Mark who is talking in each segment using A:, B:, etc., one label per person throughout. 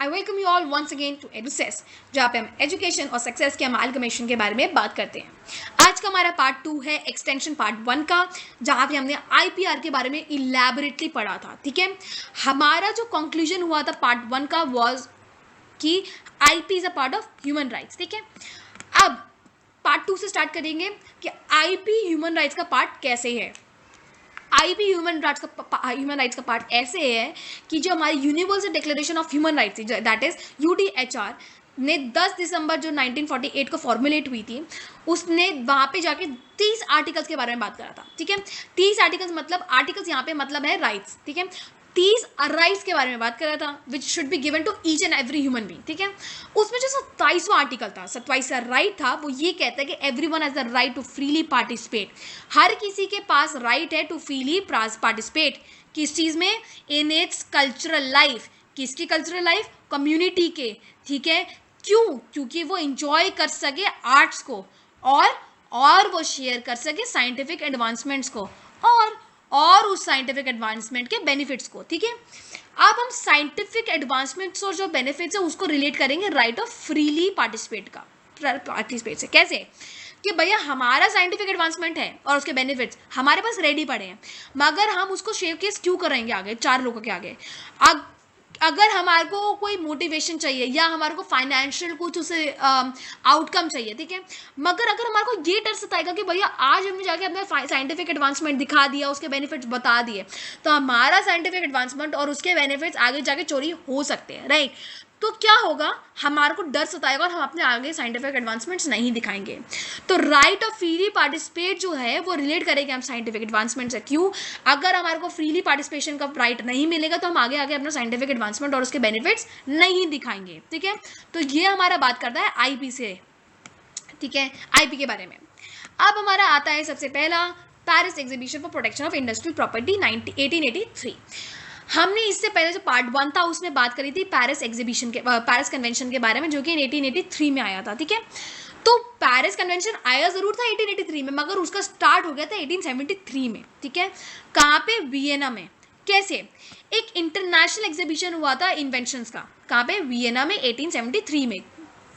A: I welcome you all once again to एडुसेस, जहाँ पे हम एजुकेशन और सक्सेस के अमालगमेशन के बारे में बात करते हैं। आज का हमारा पार्ट 2 है एक्सटेंशन पार्ट 1 का, जहाँ पे हमने आईपीआर के बारे में इलैबोरेटली पढ़ा था। ठीक है, हमारा जो कंक्लूजन हुआ था पार्ट 1 का वाज कि IP is a part of human rights. ठीक है, अब पार्ट 2 से स्टार्ट करेंगे कि आईपी ह्यूमन राइट्स का पार्ट कैसे है। आईपी ह्यूमन राइट्स का पार्ट ऐसे है कि जो हमारी universal declaration of human rights थी, दैट इज यूडीएचआर ने 10 दिसंबर जो 1948 को फॉर्मुलेट हुई थी, उसने वहाँ पे जाके 30 आर्टिकल्स के बारे में बात करा था। ठीक है, 30 आर्टिकल्स मतलब आर्टिकल्स यहाँ पे मतलब है राइट्स। ठीक है, 30 राइट्स के बारे में बात करा था which should be given to each and every human being. ठीक है, उसमें जो 27वां आर्टिकल था, 27वां राइट था, वो ये कहता है कि everyone has the right to freely participate. हर किसी के पास राइट है टू फ्रीली पार्टिसिपेट। किस चीज़ में? In its cultural life. किसकी कल्चरल लाइफ? कम्युनिटी के। ठीक है, क्यों? क्योंकि वो इंजॉय कर सके आर्ट्स को और वो शेयर कर सके साइंटिफिक एडवांसमेंट्स को और उस साइंटिफिक एडवांसमेंट के बेनिफिट्स को। ठीक है, अब हम साइंटिफिक एडवांसमेंट्स और जो बेनिफिट्स है उसको रिलेट करेंगे राइट ऑफ फ्रीली पार्टिसिपेट से। कैसे? कि भैया हमारा साइंटिफिक एडवांसमेंट है और उसके बेनिफिट्स हमारे पास रेडी पड़े हैं, मगर हम उसको शेयरकेस क्यों करेंगे आगे 4 लोगों के आगे? अगर हमारे को कोई मोटिवेशन चाहिए या हमारे को फाइनेंशियल कुछ उसे आउटकम चाहिए, ठीक है, मगर अगर हमारे को ये डर सताएगा कि भैया आज हमने जाके अपना साइंटिफिक एडवांसमेंट दिखा दिया, उसके बेनिफिट्स बता दिए, तो हमारा साइंटिफिक एडवांसमेंट और उसके बेनिफिट्स आगे जाके चोरी हो सकते हैं, राइट? तो क्या होगा? हमारे को डर सताएगा और हम अपने आगे साइंटिफिक एडवांसमेंट्स नहीं दिखाएंगे। तो राइट ऑफ फ्रीली पार्टिसिपेट जो है वो रिलेट करेंगे हम साइंटिफिक एडवांसमेंट से। क्यों? अगर हमारे को फ्रीली पार्टिसिपेशन का राइट नहीं मिलेगा तो हम आगे आगे अपना साइंटिफिक एडवांसमेंट और उसके बेनिफिट्स नहीं दिखाएंगे। ठीक है, तो ये हमारा बात करता है आईपी से। ठीक है, आईपी के बारे में। अब हमारा आता है सबसे पहला Paris exhibition for protection of industrial property 1883। हमने इससे पहले जो पार्ट 1 था उसमें बात करी थी पेरिस कन्वेंशन के बारे में, जो कि 1883 में आया था। ठीक है, तो पेरिस कन्वेंशन आया जरूर था 1883 में, मगर उसका स्टार्ट हो गया था 1873 में। ठीक है, कहाँ पे? वियना में। कैसे? एक इंटरनेशनल एग्जीबिशन हुआ था इन्वेंशंस का। कहाँ पे? वियना में 1873 में।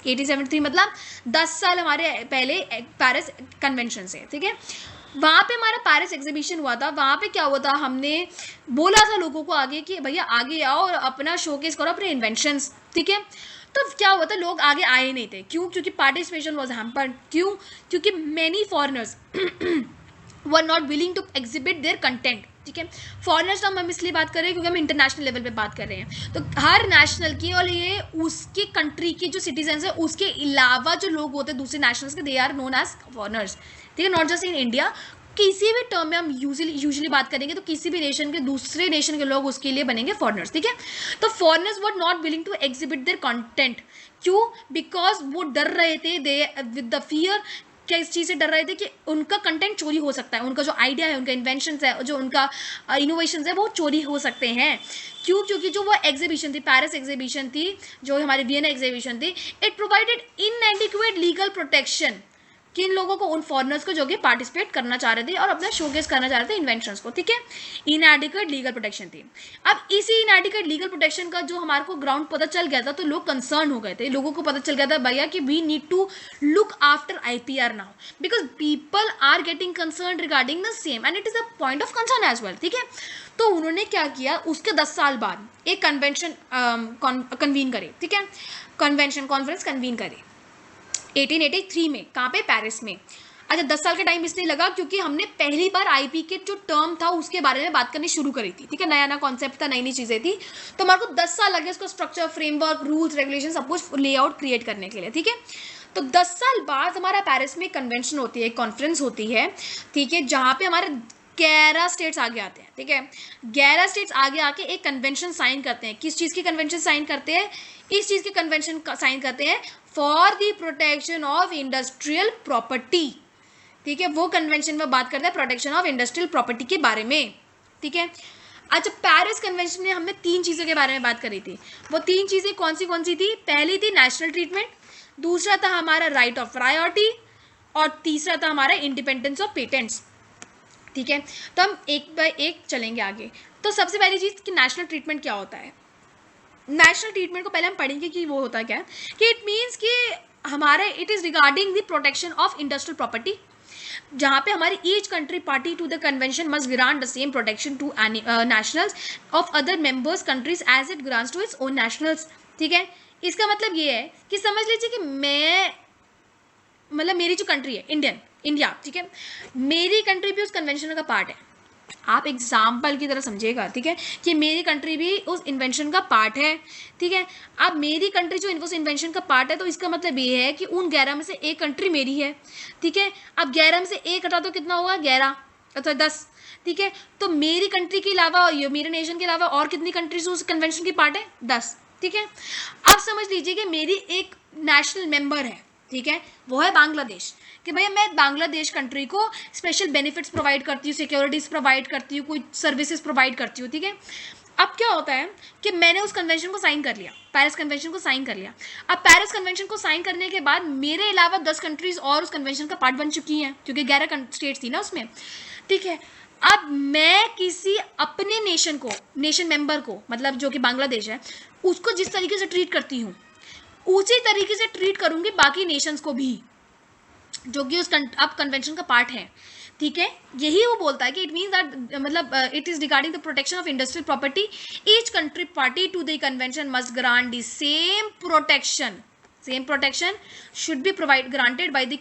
A: 1873 मतलब 10 साल हमारे पहले पेरिस कन्वेंशन से। ठीक है, वहाँ पे हमारा पेरिस एग्जीबिशन हुआ था। वहाँ पे क्या हुआ था? हमने बोला था लोगों को आगे कि भैया आगे आओ और अपना शोकेस करो अपने इन्वेंशंस। ठीक है, तो क्या हुआ था? लोग आगे आए नहीं थे। क्यों? क्योंकि पार्टिसिपेशन वॉज हैम्पर्ड। क्यों? क्योंकि many foreigners were not willing to exhibit their content. ठीक है, फॉरेनर्स तो हम इसलिए बात कर रहे हैं क्योंकि हम इंटरनेशनल लेवल पे बात कर रहे हैं। तो हर नेशनल की और ये उसके कंट्री के जो सिटीजन्स हैं उसके अलावा जो लोग होते हैं दूसरे नेशनल्स के, they are known as foreigners. ठीक है, नॉट जस्ट इन इंडिया, किसी भी टर्म में हम यूजुअली बात करेंगे तो किसी भी नेशन के दूसरे नेशन के लोग उसके लिए बनेंगे फॉरेनर्स। ठीक है, तो foreigners were not willing to exhibit their content. क्यों? बिकॉज वो डर रहे थे, दे विद द फियर, क्या इस चीज़ से डर रहे थे कि उनका कंटेंट चोरी हो सकता है, उनका जो आइडिया है, उनका इन्वेंशन है, जो उनका इनोवेशन है, वो चोरी हो सकते हैं। क्यों? क्योंकि जो वो एग्जीबिशन थी, पेरिस एग्जीबिशन थी, जो हमारी वियना एग्जीबिशन थी, इट प्रोवाइडेड इनएडिक्वेट लीगल प्रोटेक्शन किन लोगों को? उन फॉरेनर्स को जो कि पार्टिसिपेट करना चाह रहे थे और अपना शोकेस करना चाह रहे थे इन्वेंशंस को। ठीक है, इनएडिक्वेट लीगल प्रोटेक्शन थी। अब इसी इनएडिक्वेट लीगल प्रोटेक्शन का जो हमारे को ग्राउंड पता चल गया था तो लोग कंसर्न हो गए थे। लोगों को पता चल गया था भैया कि we need to look after IPR now because people are getting concern regarding the same and it is a point of concern as well. ठीक है, तो उन्होंने क्या किया? उसके 10 साल बाद एक कन्वेंशन कन्वीन करे। ठीक है, कन्वेंशन कॉन्फ्रेंस कन्वीन करे 1883 में। कहाँ पे? पेरिस में। अच्छा, 10 साल का टाइम इसलिए लगा क्योंकि हमने पहली बार आईपी के जो टर्म था उसके बारे में बात करनी शुरू करी थी। ठीक है, नया नया कॉन्सेप्ट था, नई नई चीज़ें थी, तो हमारे को 10 साल लगे उसको स्ट्रक्चर, फ्रेमवर्क, रूल्स, रेगुलेशन सब कुछ लेआउट क्रिएट करने के लिए। ठीक है, तो 10 साल बाद हमारा पेरिस में कन्वेंशन होती है, कॉन्फ्रेंस होती है। ठीक है, जहाँ पे हमारे 11 स्टेट्स आगे आते हैं। ठीक है, 11 स्टेट्स आगे आके एक कन्वेंशन साइन करते हैं। किस चीज़ की कन्वेंशन साइन करते हैं? इस चीज़ की कन्वेंशन साइन करते हैं for the protection of industrial property. ठीक है, वो कन्वेंशन में बात करता है प्रोटेक्शन ऑफ इंडस्ट्रियल प्रॉपर्टी के बारे में। ठीक है, अच्छा, पेरिस कन्वेंशन में हमने 3 चीज़ों के बारे में बात करी थी। वो 3 चीज़ें कौन सी थी? पहली थी नेशनल ट्रीटमेंट, दूसरा था हमारा राइट ऑफ प्रायोरिटी और तीसरा था हमारा इंडिपेंडेंस ऑफ पेटेंट्स। ठीक है, तो हम एक बाय एक चलेंगे आगे। तो सबसे पहली चीज़ कि नेशनल ट्रीटमेंट क्या होता है? नेशनल ट्रीटमेंट को पहले हम पढ़ेंगे कि वो होता क्या है, कि इट मीन्स कि हमारे it is regarding the protection of industrial property, जहाँ पे हमारी each country party to the convention must grant the same protection to nationals of other members countries as it grants to its own nationals. ठीक है, इसका मतलब ये है कि समझ लीजिए कि मैं, मतलब मेरी जो कंट्री है इंडिया, ठीक है, मेरी कंट्री भी उस कन्वेंशन का पार्ट है। आप एग्जाम्पल की तरह समझिएगा, ठीक है, कि मेरी कंट्री भी उस इन्वेंशन का पार्ट है। ठीक है, अब मेरी कंट्री जो उस इन्वेंशन का पार्ट है, तो इसका मतलब ये है कि उन 11 में से एक कंट्री मेरी है। ठीक है, अब 11 में से एक हटा तो कितना होगा, 11 अथवा 10। ठीक है, तो मेरी कंट्री के अलावा, मेरे नेशन के अलावा और कितनी कंट्रीज उस कन्वेंशन की पार्ट है, 10। ठीक है, अब समझ लीजिए कि मेरी एक नेशनल मेंबर है, ठीक है, वो है बांग्लादेश, कि भैया मैं बांग्लादेश कंट्री को स्पेशल बेनिफिट्स प्रोवाइड करती हूँ, सिक्योरिटीज प्रोवाइड करती हूँ, कोई सर्विसेज प्रोवाइड करती हूँ। ठीक है, अब क्या होता है कि मैंने उस कन्वेंशन को साइन कर लिया, पेरिस कन्वेंशन को साइन कर लिया। अब पेरिस कन्वेंशन को साइन करने के बाद मेरे अलावा 10 कंट्रीज और उस कन्वेंशन का पार्ट बन चुकी हैं, क्योंकि 11 स्टेट्स थी ना उसमें। ठीक है, अब मैं किसी अपने नेशन मेंबर को, मतलब जो कि बांग्लादेश है, उसको जिस तरीके से ट्रीट करती हूँ उसी तरीके से ट्रीट करूंगी बाकी नेशंस को भी, जो कि उस अब कन्वेंशन का पार्ट है। ठीक है, यही वो बोलता है कि इट मीन्स दैट, मतलब it is regarding the protection of industrial property, each country party to the convention must grant the same protection should be granted by the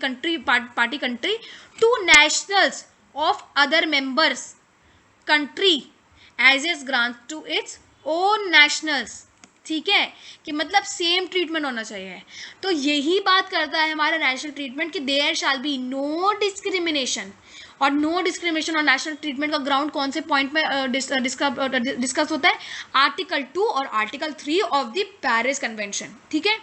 A: party country to nationals of other members country as is grant to its own nationals। ठीक है, कि मतलब same treatment होना चाहिए। तो यही बात करता है हमारा नेशनल ट्रीटमेंट, कि there shall be no discrimination, और नो डिस्क्रिमिनेशन और नेशनल ट्रीटमेंट का ग्राउंड कौन से पॉइंट में डिस्कस होता है, आर्टिकल 2 और article 3 of the Paris convention. ठीक है,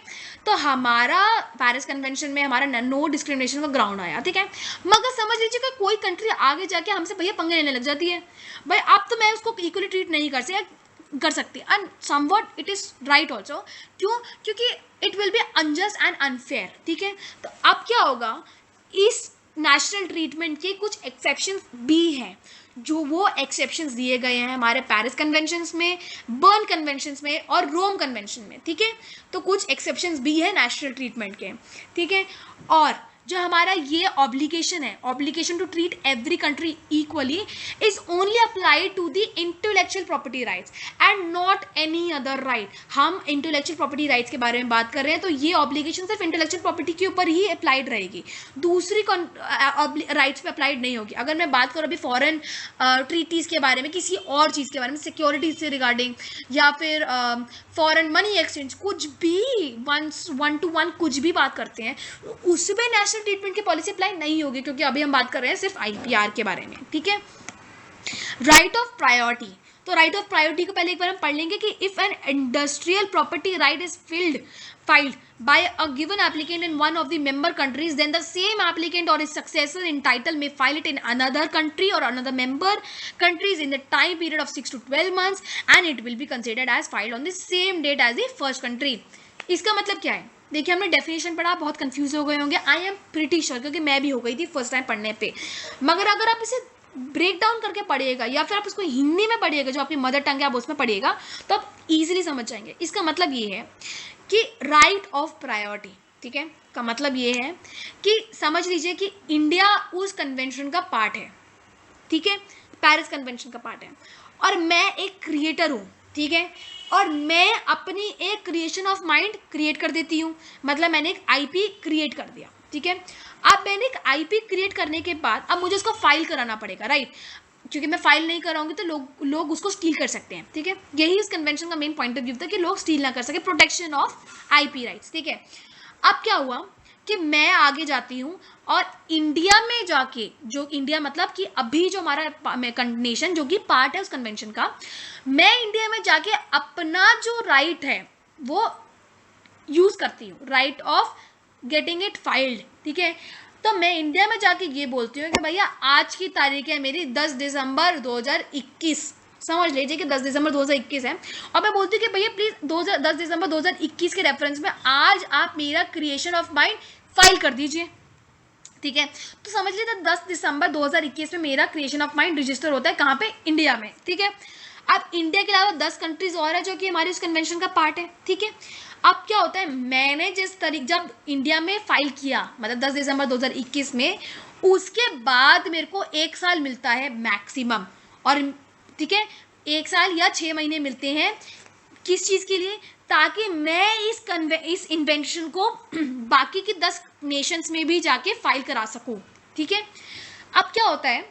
A: तो हमारा पेरिस कन्वेंशन में हमारा नो डिस्क्रिमिनेशन का ग्राउंड आया। ठीक है, मगर समझ लीजिए कि कोई कंट्री आगे जाके हमसे भैया पंगे लेने लग जाती है, भाई अब तो मैं उसको इक्वली ट्रीट नहीं कर सकती, and somewhat it is right also. क्यों? क्योंकि it will be unjust and unfair. ठीक है, तो अब क्या होगा, इस नेशनल ट्रीटमेंट के कुछ एक्सेप्शंस भी हैं, जो वो एक्सेप्शंस दिए गए हैं हमारे पेरिस कन्वेंशंस में, बर्न कन्वेंशंस में और रोम कन्वेंशन में। ठीक है, तो कुछ एक्सेप्शंस भी है नेशनल ट्रीटमेंट के। ठीक है, और जो हमारा ये ऑब्लिगेशन है, obligation to treat every country equally, is only applied to the intellectual property rights and not any other right. हम इंटेलेक्चुअल प्रॉपर्टी राइट्स के बारे में बात कर रहे हैं, तो ये ऑब्लिगेशन सिर्फ इंटेलेक्चुअल प्रॉपर्टी के ऊपर ही अप्लाइड रहेगी, दूसरी राइट्स पे अप्लाइड नहीं होगी। अगर मैं बात करूँ अभी फॉरेन ट्रीटीज़ के बारे में, किसी और चीज़ के बारे में, सिक्योरिटीज से रिगार्डिंग, या फिर फॉरेन मनी एक्सचेंज, कुछ भी 1-to-1 कुछ भी बात करते हैं, उसमें नेशनल ट्रीटमेंट की पॉलिसी अप्लाई नहीं होगी, क्योंकि अभी हम बात कर रहे हैं सिर्फ आईपीआर के बारे में। ठीक है, राइट ऑफ प्रायोरिटी, तो राइट ऑफ प्रायोरिटी को पहले एक बार हम पढ़ लेंगे कि if an industrial property right is filed by a given applicant in one of the member countries, then the same applicant or his successor in title may file it in another country or another member countries in the time period of 6 to 12 months, and it will be considered as filed on the same date as the first country। इसका मतलब क्या है, देखिए हमने definition पढ़ा, बहुत confuse हो गए होंगे, आई एम प्रिटी श्योर, क्योंकि मैं भी हो गई थी फर्स्ट टाइम पढ़ने पे। मगर अगर आप इसे ब्रेक डाउन करके पढ़िएगा, या फिर आप उसको हिंदी में पढ़िएगा, जो आपकी मदर टंग है आप उसमें पढ़िएगा, तो आप इजीली समझ जाएंगे। इसका मतलब ये है कि राइट ऑफ प्रायोरिटी, ठीक है, का मतलब ये है कि समझ लीजिए कि इंडिया उस कन्वेंशन का पार्ट है। ठीक है, पेरिस कन्वेंशन का पार्ट है, और मैं एक क्रिएटर हूँ। ठीक है, और मैं अपनी एक क्रिएशन ऑफ माइंड क्रिएट कर देती हूँ, मतलब मैंने एक आईपी क्रिएट कर दिया। ठीक है, अब मैंने एक आईपी क्रिएट करने के बाद अब मुझे उसको फाइल कराना पड़ेगा, राइट, क्योंकि मैं फाइल नहीं कराऊंगी तो लोग उसको स्टील कर सकते हैं। ठीक है, यही इस कन्वेंशन का मेन पॉइंट ऑफ व्यू था, कि लोग स्टील ना कर सके, प्रोटेक्शन ऑफ आईपी राइट्स। ठीक है, अब क्या हुआ कि मैं आगे जाती हूँ और इंडिया में जाके, जो इंडिया मतलब कि अभी जो हमारा नेशन जो कि पार्ट है उस कन्वेंशन का, मैं इंडिया में जाके अपना जो राइट है वो यूज करती हूँ, right of getting it filed. ठीक है, तो मैं इंडिया में जाके ये बोलती हूँ कि भैया आज की तारीख है मेरी 10 दिसंबर 2021, समझ लीजिए कि 10 दिसंबर 2021 है, और मैं बोलती हूँ कि भैया प्लीज़ 10 दिसंबर 2021 के रेफरेंस में आज आप मेरा क्रिएशन ऑफ माइंड फाइल कर दीजिए। ठीक है, तो समझ लीजिए 10 दिसंबर 2021 में मेरा क्रिएशन ऑफ माइंड रजिस्टर होता है, कहाँ पे, इंडिया में। ठीक है, अब इंडिया के अलावा 10 कंट्रीज और है जो कि हमारे उस कन्वेंशन का पार्ट है, ठीक है। अब क्या होता है, मैंने जिस तरीके जब इंडिया में फाइल किया मतलब 10 दिसंबर 2021 में, उसके बाद मेरे को 1 साल मिलता है मैक्सिमम, और ठीक है 1 साल या 6 महीने मिलते हैं किस चीज़ के लिए, ताकि मैं इस इन्वेंशन को बाकी की 10 नेशंस में भी जाके फाइल करा सकूं, ठीक है। अब क्या होता है,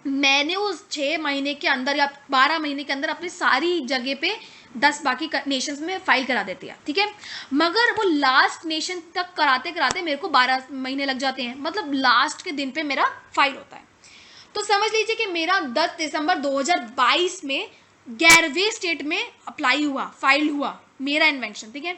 A: मैंने उस 6 महीने के अंदर या 12 महीने के अंदर अपनी सारी जगह पे 10 बाकी नेशंस में फाइल करा देती है, ठीक है। मगर वो लास्ट नेशन तक कराते कराते मेरे को 12 महीने लग जाते हैं, मतलब लास्ट के दिन पे मेरा फाइल होता है। तो समझ लीजिए कि मेरा 10 दिसंबर 2022 में 11वें स्टेट में अप्लाई हुआ, फाइल हुआ मेरा इन्वेंशन, ठीक है।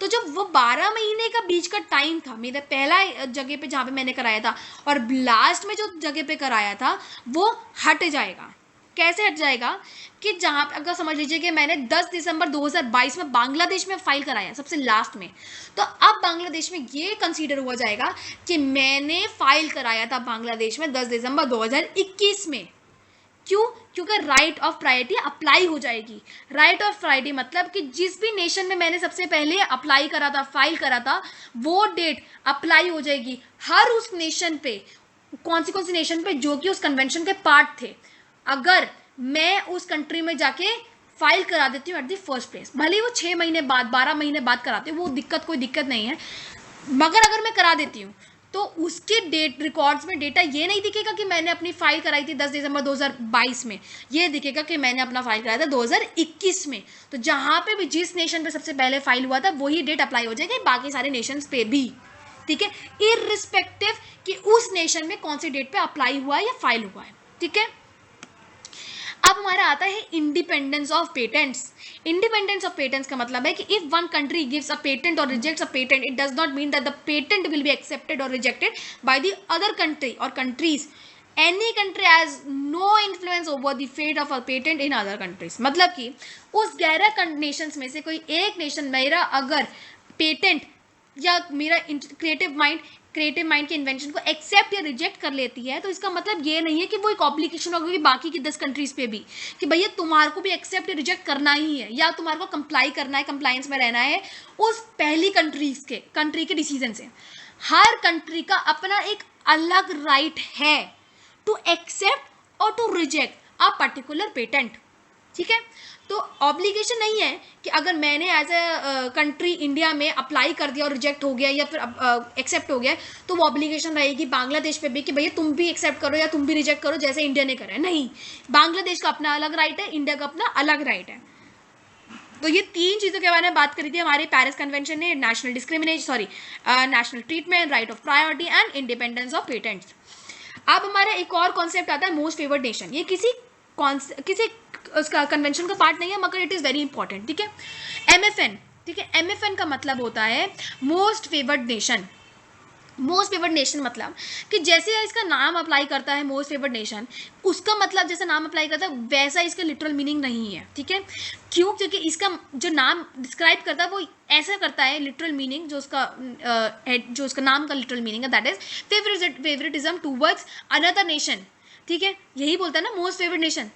A: तो जब वो 12 महीने का बीच का टाइम था, मेरा पहला जगह पे जहाँ पे मैंने कराया था और लास्ट में जो जगह पे कराया था वो हट जाएगा। कैसे हट जाएगा कि जहाँ पे अगर समझ लीजिए कि मैंने 10 दिसंबर 2022 में बांग्लादेश में फाइल कराया सबसे लास्ट में, तो अब बांग्लादेश में ये कंसीडर हुआ जाएगा कि मैंने फाइल कराया था बांग्लादेश में 10 दिसंबर 2021 में। क्यों? क्योंकि राइट ऑफ प्रायोरिटी अप्लाई हो जाएगी। राइट ऑफ प्रायोरिटी मतलब कि जिस भी नेशन में मैंने सबसे पहले अप्लाई करा था, फाइल करा था, वो डेट अप्लाई हो जाएगी हर उस नेशन पे, कौन सी नेशन पे जो कि उस कन्वेंशन के पार्ट थे। अगर मैं उस कंट्री में जाके फाइल करा देती हूँ एट द फर्स्ट प्लेस, भले ही वो 6 महीने बाद 12 महीने बाद कराती हूँ, वो कोई दिक्कत नहीं है, मगर अगर मैं करा देती हूँ तो उसके डेट रिकॉर्ड्स में डेटा ये नहीं दिखेगा कि मैंने अपनी फाइल कराई थी 10 दिसंबर 2022 में, ये दिखेगा कि मैंने अपना फाइल कराया था 2021 में। तो जहाँ पे भी जिस नेशन पे सबसे पहले फाइल हुआ था वही डेट अप्लाई हो जाएगी बाकी सारे नेशंस पे भी, ठीक है, इररिस्पेक्टिव कि उस नेशन में कौन सी डेट पे अप्लाई हुआ है या फाइल हुआ है, ठीक है। अब हमारा आता है independence of patents. Independence of patents का मतलब है कि if one country gives a patent और rejects a patent, it does not mean that the patent will be accepted और rejected by the other country और countries. Any country has no influence over the fate of a patent in other countries. मतलब कि उस 11 Nations में से कोई एक nation मेरा अगर पेटेंट या मेरा क्रिएटिव माइंड के इन्वेंशन को एक्सेप्ट या रिजेक्ट कर लेती है, तो इसका मतलब ये नहीं है कि वो एक ऑब्लिगेशन होगी बाकी की 10 कंट्रीज पे भी कि भैया तुम्हारे को भी एक्सेप्ट या रिजेक्ट करना ही है या तुम्हारे को कंप्लाई करना है, कंप्लायंस में रहना है उस पहली कंट्री के डिसीजन से। हर कंट्री का अपना एक अलग राइट है टू एक्सेप्ट और to reject a particular patent, ठीक है। तो ऑब्लिगेशन नहीं है कि अगर मैंने एज ए कंट्री इंडिया में अप्लाई कर दिया और रिजेक्ट हो गया या फिर एक्सेप्ट हो गया तो वो ऑब्लिगेशन रहेगी बांग्लादेश पे भी कि भैया तुम भी एक्सेप्ट करो या तुम भी रिजेक्ट करो जैसे इंडिया ने करा है। नहीं, बांग्लादेश का अपना अलग राइट है, इंडिया का अपना अलग राइट है। तो ये 3 चीज़ों के बारे में बात करी थी हमारे पेरिस कन्वेंशन ने, national treatment, right of priority and independence of patents. अब हमारा एक और कॉन्सेप्ट आता है मोस्ट फेवर्ड नेशन। ये किसी उसका कन्वेंशन का पार्ट नहीं है मगर इट इज़ वेरी इंपॉर्टेंट, ठीक है। MFN, ठीक है, MFN का मतलब होता है most favoured nation. Most favoured nation मतलब कि जैसे इसका नाम अप्लाई करता है मोस्ट फेवर्ड नेशन, उसका मतलब जैसा नाम अप्लाई करता है वैसा इसका लिटरल मीनिंग नहीं है, ठीक है। क्यों? क्योंकि इसका जो नाम डिस्क्राइब करता है वो ऐसा करता है लिटरल मीनिंग, जो उसका नाम का लिटरल मीनिंग है that is favouritism towards another nation, ठीक है। यही बोलता है ना मोस्ट फेवर्ड नेशन,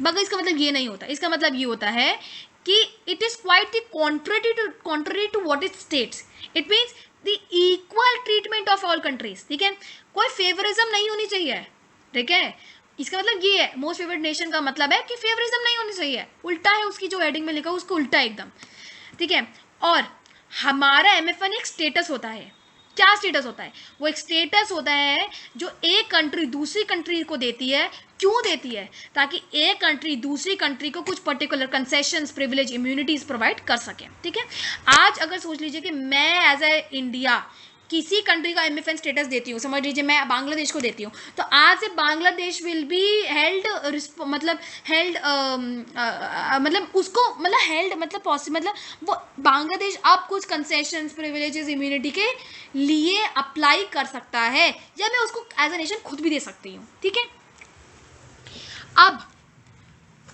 A: मगर इसका मतलब ये नहीं होता। इसका मतलब ये होता है कि it is quite the contrary to what it states. It means the equal treatment of all countries, ठीक है। कोई फेवरिज्म नहीं होनी चाहिए, ठीक है। इसका मतलब ये है, मोस्ट फेवरेट नेशन का मतलब है कि फेवरिज्म नहीं होनी चाहिए, उल्टा है उसकी जो हेडिंग में लिखा है उसको उल्टा है एकदम, ठीक है। और हमारा MFN एक स्टेटस होता है। क्या स्टेटस होता है? वो एक स्टेटस होता है जो एक कंट्री दूसरी कंट्री को देती है। क्यों देती है? ताकि एक कंट्री दूसरी कंट्री को कुछ particular concessions, privilege, immunities provide कर सके, ठीक है। आज अगर सोच लीजिए कि मैं एज ए इंडिया किसी कंट्री का MFN स्टेटस देती हूँ, समझ लीजिए मैं बांग्लादेश को देती हूँ, तो आज से बांग्लादेश विल बी हेल्ड वो बांग्लादेश अब कुछ कंसेशंस, प्रिविलेजेस, इम्यूनिटी के लिए अप्लाई कर सकता है या मैं उसको एज ए नेशन खुद भी दे सकती हूँ, ठीक है। अब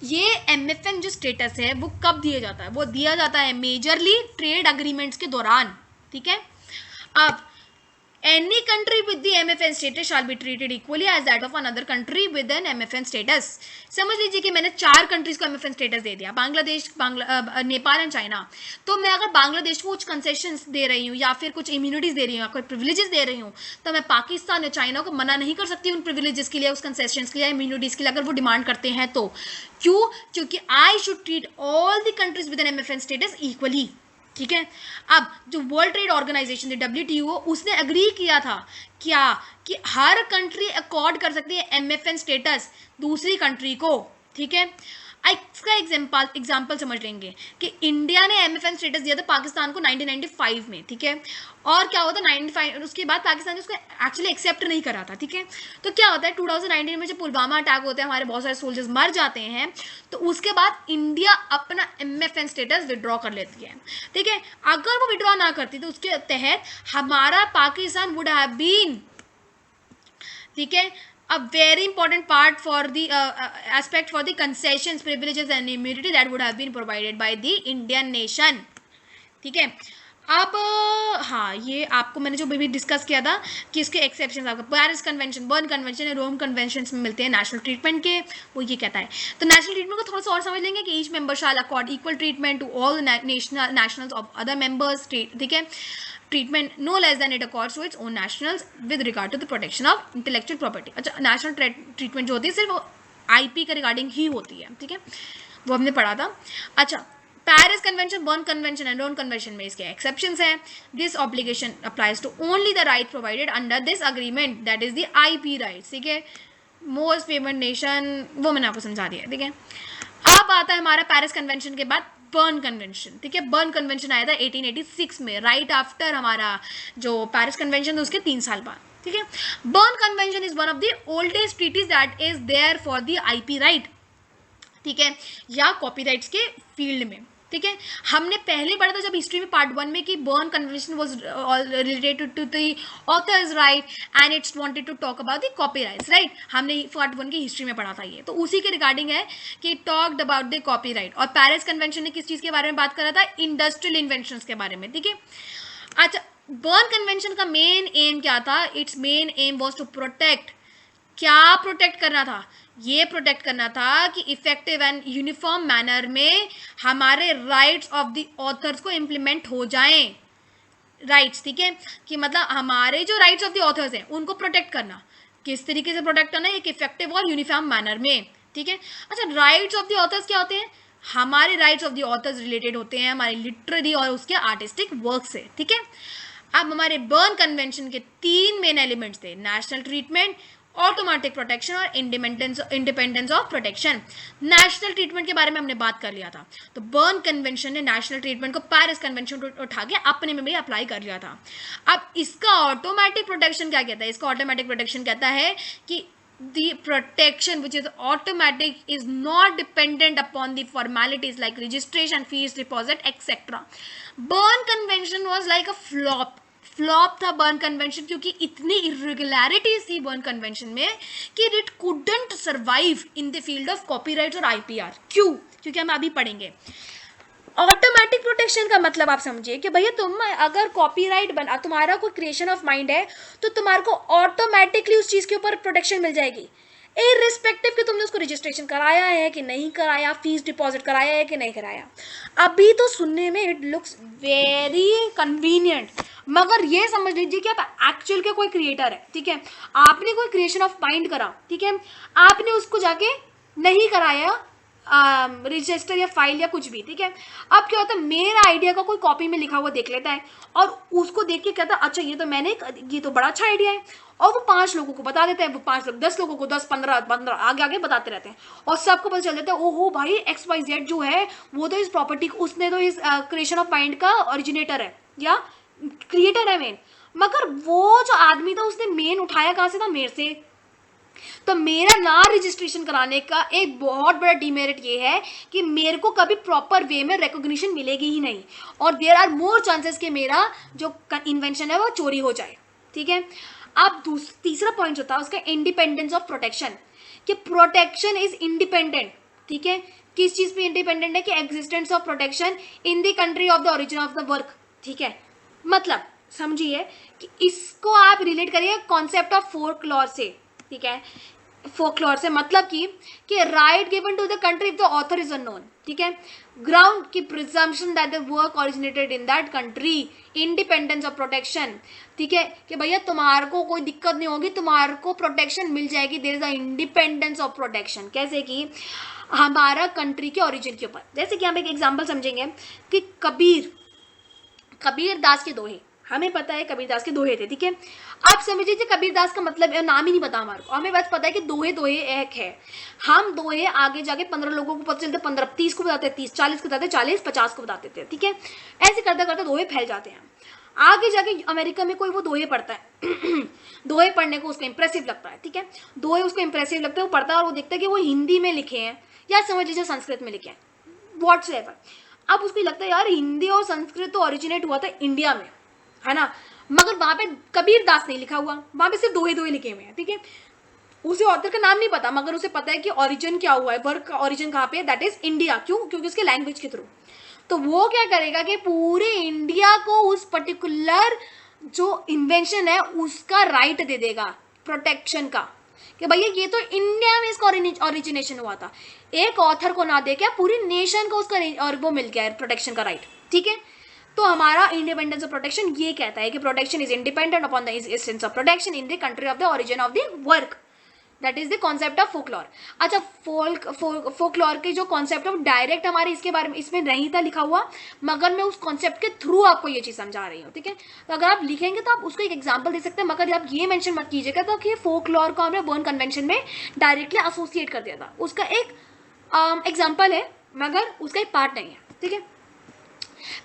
A: ये MFN जो स्टेटस है वो कब दिया जाता है? वो दिया जाता है मेजरली ट्रेड अग्रीमेंट्स के दौरान, ठीक है। अब Any country with the MFN status shall be treated equally as that of another country with an MFN status. समझ लीजिए कि मैंने 4 कंट्रीज को MFN स्टेटस दे दिया, बांग्लादेश, नेपाल एंड चाइना। तो मैं अगर बांग्लादेश को कुछ कंसेशंस दे रही हूँ या फिर कुछ इम्यूनिटीज दे रही हूँ या कोई प्रिविलेजेस दे रही हूँ, तो मैं पाकिस्तान या चाइना को मना नहीं कर सकती उन प्रिविलेजेस के लिए, उस कंसेशंस के लिए, इम्यूनिटीज के लिए, अगर वो डिमांड करते हैं तो। क्यों? क्योंकि I should treat all the countries with an MFN status equally. ठीक है। अब जो वर्ल्ड ट्रेड ऑर्गेनाइजेशन थी WTO, उसने अग्री किया था क्या कि हर कंट्री अकॉर्ड कर सकती है MFN स्टेटस दूसरी कंट्री को। ठीक है। इसका एग्जाम्पल समझ लेंगे कि इंडिया ने MFN स्टेटस दिया था पाकिस्तान को 1995 में। ठीक है। और क्या होता है 95, उसके बाद पाकिस्तान ने उसको एक्चुअली एक्सेप्ट नहीं करा था। ठीक है। तो क्या होता है 2019 में जब पुलवामा अटैक होता है, हमारे बहुत सारे सोल्जर्स मर जाते हैं, तो उसके बाद इंडिया अपना MFN स्टेटस विड्रॉ कर लेती है। ठीक है। अगर वो विड्रॉ ना करती तो उसके तहत हमारा पाकिस्तान वुड हैव बीन, ठीक है, a very important part for the aspect for the concessions, privileges and immunity that would have been provided by the Indian nation. ठीक है। अब हाँ, ये आपको मैंने जो भी डिस्कस किया था कि इसके एक्सेप्शन आपका पेरिस कन्वेंशन, बर्न कन्वेंशन या रोम कन्वेंशन में मिलते हैं नेशनल ट्रीटमेंट के, वो ये कहता है। तो नेशनल ट्रीटमेंट को थोड़ा सा और समझ लेंगे कि each member shall accord equal treatment to all nationals of other members. ठीक है। Treatment no less than it accords to its own nationals with regard to the protection of intellectual property. अच्छा, नेशनल ट्रीटमेंट जो होती है सिर्फ IP के regarding ही होती है। ठीक है, वो हमने पढ़ा था। अच्छा, Paris convention, Berne convention and Rome convention में इसके एक्सेप्शंस हैं। This obligation applies to only the right provided under this agreement, that is the IP rights. ठीक है। मोस्ट फेवर्ड नेशन, वो मैंने आपको समझा दिया। ठीक है। अब आता है हमारा पेरिस कन्वेंशन के बाद बर्न कन्वेंशन। ठीक है। बर्न कन्वेंशन आया था 1886 में, राइट आफ्टर हमारा जो पेरिस कन्वेंशन था उसके 3 साल बाद। ठीक है। Berne convention is one of the oldest treaties that is there for the IP right. ठीक है, या कॉपीराइट्स के फील्ड में। ठीक है। हमने पहले पढ़ा था जब हिस्ट्री में पार्ट 1 में कि Berne convention was related to the authors right and its wanted to talk about the copyrights right. हमने पार्ट 1 की हिस्ट्री में पढ़ा था ये, तो उसी के रिगार्डिंग है कि टॉक्ड अबाउट द कॉपीराइट। और पेरिस कन्वेंशन ने किस चीज़ के बारे में बात करा था? इंडस्ट्रियल इन्वेंशंस के बारे में। ठीक है। अच्छा, बर्न कन्वेंशन का मेन एम क्या था? Its main aim was to protect, क्या प्रोटेक्ट करना था? ये प्रोटेक्ट करना था कि इफेक्टिव एंड यूनिफॉर्म मैनर में हमारे राइट्स ऑफ द ऑथर्स को इम्प्लीमेंट हो जाएं। राइट्स, ठीक है, कि मतलब हमारे जो राइट्स ऑफ द ऑथर्स हैं उनको प्रोटेक्ट करना। किस तरीके से प्रोटेक्ट करना? एक इफेक्टिव और यूनिफॉर्म मैनर में। ठीक है। अच्छा, राइट्स ऑफ द ऑथर्स क्या होते हैं? हमारे rights of the author's related होते हैं हमारे लिटरेरी और उसके आर्टिस्टिक वर्क से। ठीक है। अब हमारे बर्न कन्वेंशन के 3 मेन एलिमेंट्स थे, नेशनल ट्रीटमेंट, ऑटोमेटिक प्रोटेक्शन और independence of protection. National treatment के बारे में हमने बात कर लिया था, तो बर्न कन्वेंशन ने नेशनल ट्रीटमेंट को पेरिस कन्वेंशन को उठा के अपने में भी अप्लाई कर लिया था। अब इसका ऑटोमेटिक प्रोटेक्शन क्या कहता है? इसका ऑटोमेटिक प्रोटेक्शन कहता है कि the protection which is automatic is not dependent upon the formalities like registration fees, deposit, etc. Berne Convention was like a flop था बर्न कन्वेंशन, क्योंकि इतनी इरेगुलरिटीज थी बर्न कन्वेंशन में कि it couldn't survive in the field of copyright और IPR। क्यों? क्योंकि हम अभी पढ़ेंगे। ऑटोमेटिक प्रोटेक्शन का मतलब आप समझिए कि भैया तुम अगर कॉपीराइट बना, तुम्हारा कोई क्रिएशन ऑफ माइंड है तो तुम्हारे को ऑटोमेटिकली उस चीज़ के ऊपर प्रोटेक्शन मिल जाएगी, इररिस्पेक्टिव कि तुमने उसको रजिस्ट्रेशन कराया है कि नहीं कराया, फीस डिपॉजिट कराया है कि नहीं कराया। अभी तो सुनने में इट लुक्स वेरी कन्वीनियंट, मगर ये समझ लीजिए कि आप एक्चुअल के कोई क्रिएटर है। ठीक है। आपने कोई क्रिएशन ऑफ माइंड करा, ठीक है, आपने उसको जाके नहीं कराया रजिस्टर या फाइल या कुछ भी। ठीक है। अब क्या होता है, मेरा आइडिया का कोई कॉपी में लिखा हुआ देख लेता है और उसको देख के कहता है अच्छा ये तो बड़ा अच्छा आइडिया है, और वो 5 लोगों को बता देते हैं, वो 5 लोग 10 लोगों को 10 15 आगे आगे बताते रहते हैं और सबको पता चल जाता है ओहो भाई XYZ जो है वो तो इस प्रॉपर्टी, उसने तो इस क्रिएशन ऑफ माइंड का ओरिजिनेटर है या क्रिएटर है मेन। मगर वो जो आदमी था उसने मेन उठाया कहाँ से था? मेरे से। तो मेरा ना रजिस्ट्रेशन कराने का एक बहुत बड़ा डिमेरिट ये है कि मेरे को कभी प्रॉपर वे में रिकॉग्निशन मिलेगी ही नहीं, और देयर आर मोर चांसेस कि मेरा जो इन्वेंशन है वो चोरी हो जाए। ठीक है। अब तीसरा पॉइंट जो था उसका इंडिपेंडेंस ऑफ प्रोटेक्शन, कि प्रोटेक्शन इज इंडिपेंडेंट। ठीक है। किस चीज पे इंडिपेंडेंट है? कि existence of protection in the country of the origin of the work. ठीक है। मतलब समझिए कि इसको आप रिलेट करिए कॉन्सेप्ट ऑफ फोकलॉर से, ठीक है। फोकलॉर से मतलब कि right given to the country if the author is unknown, ठीक है। ग्राउंड की presumption that the work originated in that country, independence of protection, ठीक है, कि भैया तुम्हारे को कोई दिक्कत नहीं होगी, तुम्हारे को प्रोटेक्शन मिल जाएगी, there is a independence of protection. कैसे कि हमारा कंट्री के ओरिजिन के ऊपर, जैसे कि हम एक एग्जांपल समझेंगे कि कबीर दास के दोहे, हमें पता है कबीर दास के दोहे थे, ठीक है। आप समझ लीजिए कबीर दास का मतलब नाम ही नहीं पता हमारे को, हमें बस पता है कि दोहे एक है। हम दोहे आगे जाके 15 लोगों को पता चलते, 15 30 को बताते, 30 40 को बताते, 40 50 को बताते थे, ठीक है। ऐसे करते करते दोहे फैल जाते हैं। आगे जाके अमेरिका में कोई वो दोहे पढ़ता है दोहे पढ़ने को उसको इंप्रेसिव लगता है, ठीक है। दोहे उसको इंप्रेसिव लगता है, वो पढ़ता है और वो देखता है कि वो हिंदी में लिखे हैं या समझ लीजिए संस्कृत में लिखे हैं, व्हाट्सएवर। अब उसको लगता है यार हिंदी और संस्कृत तो ओरिजिनेट हुआ था इंडिया में, है ना, मगर वहां पे कबीर दास नहीं लिखा हुआ, वहां पे सिर्फ दोहे लिखे हुए हैं, ठीक है। उसे ऑथर का नाम नहीं पता, मगर उसे पता है कि ओरिजिन क्या हुआ है, वर्क का ओरिजिन कहाँ पे है, दैट इज इंडिया। क्यों? क्योंकि उसके लैंग्वेज के थ्रू। तो वो क्या करेगा कि पूरे इंडिया को उस पर्टिकुलर जो इन्वेंशन है उसका राइट दे देगा, प्रोटेक्शन का, कि भैया ये तो इंडिया में इसका ओरिजिनेशन हुआ था। एक ऑथर को ना दे के पूरी नेशन को उसका और वो मिल गया है प्रोटेक्शन का राइट, ठीक है। तो हमारा इंडिपेंडेंस ऑफ प्रोटेक्शन ये कहता है कि protection is independent upon the existence of protection in the country of the origin of the work, that is the concept of folklore. अच्छा, फोकलॉर के जो कॉन्सेप्ट ऑफ डायरेक्ट हमारे इसके बारे में इसमें नहीं था लिखा हुआ, मगर मैं उस कॉन्सेप्ट के थ्रू आपको ये चीज समझा रही हूँ, ठीक है। तो अगर आप लिखेंगे तो आप उसको एक एग्जाम्पल दे सकते हैं, मगर आप ये मेंशन मत कीजिएगा तो कि फोकलॉर को हमने बर्न कन्वेंशन में डायरेक्टली एसोसिएट कर दिया था। उसका एक एग्जाम्पल है मगर उसका एक पार्ट नहीं है, ठीक है।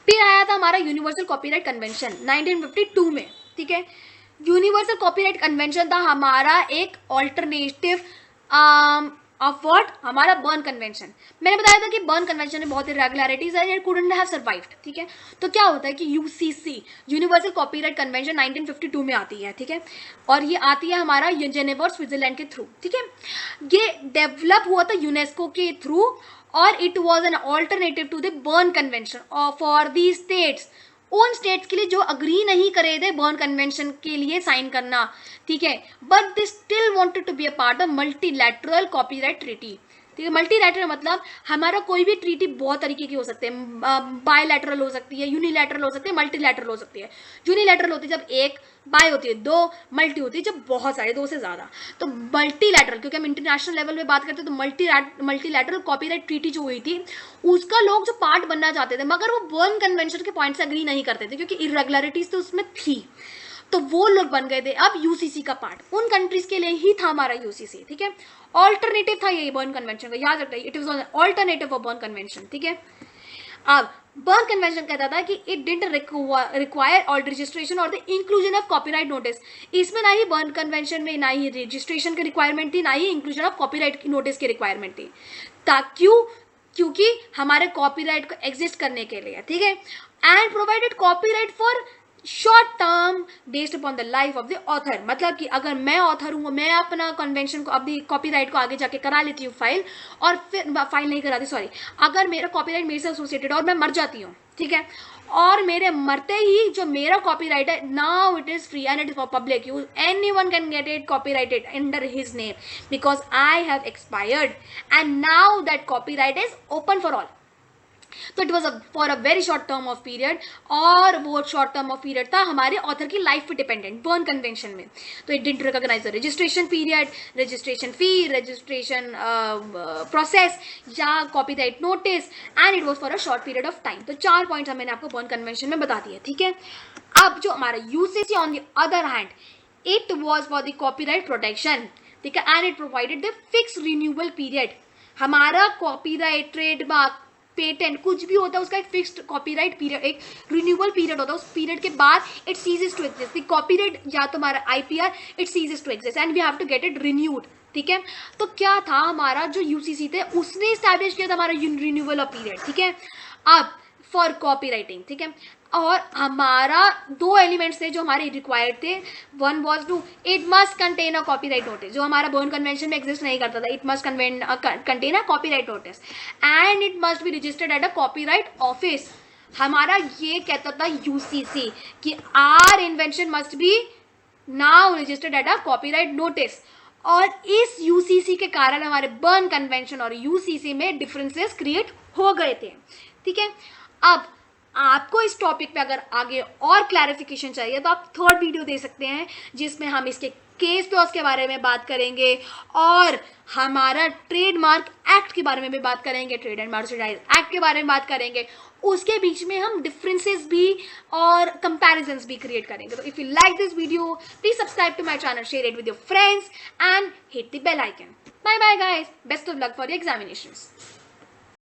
A: फिर आया था हमारा यूनिवर्सल कॉपीराइट कन्वेंशन 1952 में, ठीक है। यूनिवर्सल कॉपीराइट कन्वेंशन था हमारा एक ऑल्टरनेटिव ऑफ व्हाट, हमारा बर्न कन्वेंशन। मैंने बताया था कि बर्न कन्वेंशन में बहुत इरेगुलरिटीज है, इट कुडंट हैव सर्वाइव्ड, ठीक है। तो क्या होता है कि यूसीसी यूनिवर्सल कॉपीराइट कन्वेंशन 1952 में आती है, ठीक है, और ये आती है हमारा जेनेवा स्विट्जरलैंड के थ्रू, ठीक है। ये डेवलप हुआ था यूनेस्को के थ्रू और it was an alternative to the Berne Convention for the states, उन स्टेट्स के लिए जो अग्री नहीं करे थे बर्न कन्वेंशन के लिए साइन करना, ठीक है, but they still wanted to be a part of multilateral copyright treaty, ठीक है। मल्टीलैटरल मतलब हमारा कोई भी ट्रीटी बहुत तरीके की हो सकते हैं, बायलैटरल हो सकती है, यूनिलैटरल हो सकती है, मल्टीलैटरल हो सकती है। यूनिलैटरल होती है जब एक, बाय होती है दो, मल्टी होती है जब बहुत सारे, दो से ज्यादा। तो मल्टीलैटरल, क्योंकि हम इंटरनेशनल लेवल पे बात करते हैं, तो मल्टीलैटरल कॉपीराइट ट्रीटी जो हुई थी उसका लोग जो पार्ट बनना चाहते थे, मगर वो बर्न कन्वेंशन के पॉइंट से अग्री नहीं करते थे क्योंकि इरेगुलरिटीज तो उसमें थी, तो वो लोग बन गए थे अब यूसीसी का पार्ट। उन कंट्रीज के लिए ही था हमारा यूसीसी, ठीक है। ऑल्टरनेटिव था ये बर्न कन्वेंशन का, याद रखना, it was alternative of Berne convention, ठीक है। अब बर्न कन्वेंशन कहता था कि it didn't require all registration और the inclusion of copyright notice. इसमें ना ही बर्न कन्वेंशन में ना ही रजिस्ट्रेशन की रिक्वायरमेंट थी, ना ही इंक्लूजन ऑफ कॉपीराइट नोटिस की रिक्वायरमेंट थी। क्योंकि हमारे कॉपीराइट को एग्जिस्ट करने के लिए, ठीक है, and provided copyright for short term based upon the life of the author. मतलब कि अगर मैं ऑथर हूँ, मैं अपना कन्वेंशन को, अपनी कॉपीराइट को आगे जाके करा लेती हूँ फाइल, और फिर फाइल नहीं कराती, सॉरी, अगर मेरा कॉपीराइट मेरे से एसोसिएटेड और मैं मर जाती हूँ, ठीक है, और मेरे मरते ही जो मेरा कॉपीराइट है, now it is free and it is for public use, anyone can get it copyrighted under his name because I have expired and now that copyright is open for all. तो it was for a very short term of period, और वो short term of period था हमारे author की life पे dependent burn convention में। तो it didn't recognise the registration period, registration fee, registration process या copyright notice, and it was for a short period of time. तो 4 पॉइंट्स मैंने आपको बर्न कन्वेंशन में बता दिए, ठीक है। अब जो हमारा UCC on the other hand, it was for the copyright protection, ठीक है, and it provided the fix renewal period. हमारा कॉपीराइट, ट्रेडमार्क, पेटेंट कुछ भी होता है उसका एक फिक्स्ड कॉपीराइट पीरियड, एक रिन्यूअल पीरियड होता है, उस पीरियड के बाद it ceases to exist. The copyright या तो हमारा IPR, it ceases to exist and we have to get it renewed, ठीक है। तो क्या था हमारा जो यूसीसी थे उसने स्टैब्लिश किया था हमारा रिन्यूअल ऑफ पीरियड, ठीक है। अब फॉर कॉपीराइटिंग, ठीक है, और हमारा 2 एलिमेंट्स थे जो हमारे रिक्वायर्ड थे। One was two it must contain a copyright notice, जो हमारा बर्न कन्वेंशन में एग्जिस्ट नहीं करता था। It must contain a copyright notice and it must be registered at a copyright office. हमारा ये कहता था यूसीसी कि our invention must be now registered at a copyright notice, और इस यूसीसी के कारण हमारे बर्न कन्वेंशन और यूसीसी में डिफरेंसेस क्रिएट हो गए थे। ठीक है, अब आपको इस टॉपिक पे अगर आगे और क्लैरिफिकेशन चाहिए तो आप थर्ड वीडियो दे सकते हैं, जिसमें हम इसके केस लॉस के बारे में बात करेंगे और हमारा ट्रेडमार्क एक्ट के बारे में भी बात करेंगे, ट्रेड एंड मर्चेंडाइज एक्ट के बारे में बात करेंगे। उसके बीच में हम डिफरेंसेस भी और कंपैरिजंस भी क्रिएट करेंगे। तो if you like this video, please subscribe to my channel, share it with your friends and hit the bell icon. Bye bye guys, best of luck for your examinations.